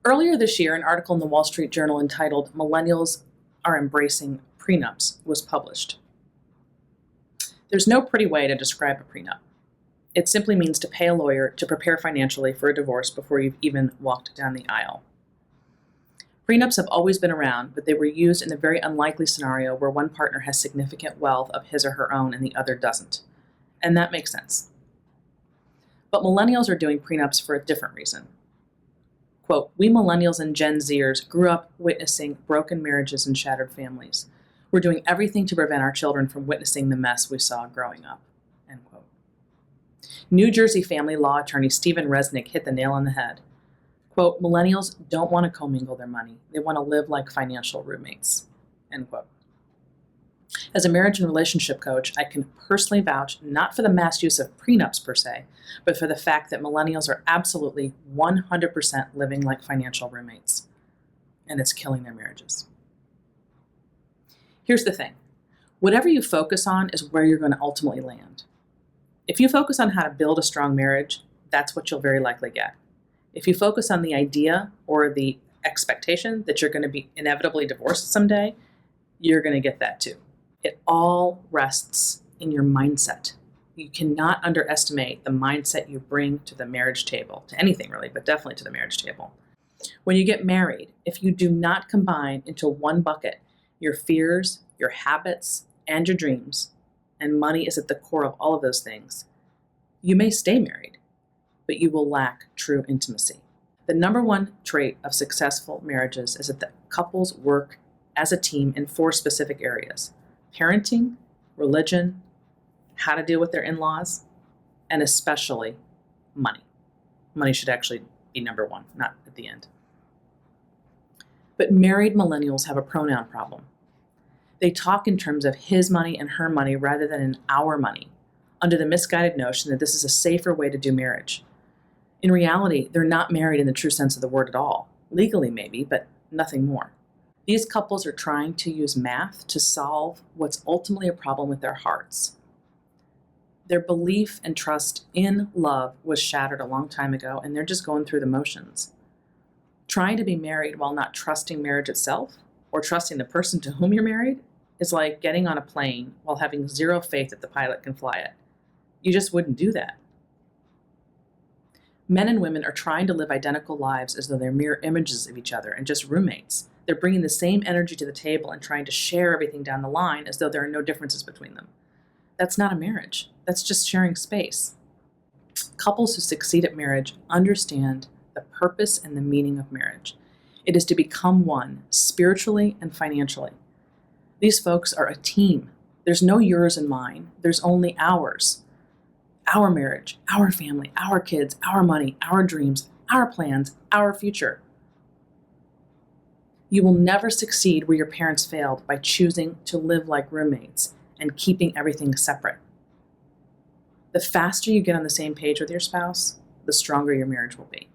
Earlier this year, an article in the Wall Street Journal entitled "Millennials Are Embracing Prenups" was published. There's no pretty way to describe a prenup. It simply means to pay a lawyer to prepare financially for a divorce before you've even walked down the aisle. Prenups have always been around, but they were used in the very unlikely scenario where one partner has significant wealth of his or her own and the other doesn't. And that makes sense. But millennials are doing prenups for a different reason. Quote, "We millennials and Gen Zers grew up witnessing broken marriages and shattered families. We're doing everything to prevent our children from witnessing the mess we saw growing up." End quote. New Jersey family law attorney Stephen Resnick hit the nail on the head. Quote, "Millennials don't want to commingle their money. They want to live like financial roommates." End quote. As a marriage and relationship coach, I can personally vouch not for the mass use of prenups per se, but for the fact that millennials are absolutely 100% living like financial roommates, and it's killing their marriages. Here's the thing. Whatever you focus on is where you're going to ultimately land. If you focus on how to build a strong marriage, that's what you'll very likely get. If you focus on the idea or the expectation that you're going to be inevitably divorced someday, you're going to get that too. It all rests in your mindset. You cannot underestimate the mindset you bring to the marriage table, to anything really, but definitely to the marriage table. When you get married, if you do not combine into one bucket your fears, your habits, and your dreams, and money is at the core of all of those things, you may stay married, but you will lack true intimacy. The number one trait of successful marriages is that the couples work as a team in 4 specific areas: parenting, religion, how to deal with their in-laws, and especially money. Money should actually be number 1, not at the end. But married millennials have a pronoun problem. They talk in terms of his money and her money rather than in our money, under the misguided notion that this is a safer way to do marriage. In reality, they're not married in the true sense of the word at all. Legally maybe, but nothing more. These couples are trying to use math to solve what's ultimately a problem with their hearts. Their belief and trust in love was shattered a long time ago, and they're just going through the motions. Trying to be married while not trusting marriage itself, or trusting the person to whom you're married, is like getting on a plane while having zero faith that the pilot can fly it. You just wouldn't do that. Men and women are trying to live identical lives as though they're mirror images of each other and just roommates. They're bringing the same energy to the table and trying to share everything down the line as though there are no differences between them. That's not a marriage. That's just sharing space. Couples who succeed at marriage understand the purpose and the meaning of marriage. It is to become one, spiritually and financially. These folks are a team. There's no yours and mine. There's only ours. Our marriage, our family, our kids, our money, our dreams, our plans, our future. You will never succeed where your parents failed by choosing to live like roommates and keeping everything separate. The faster you get on the same page with your spouse, the stronger your marriage will be.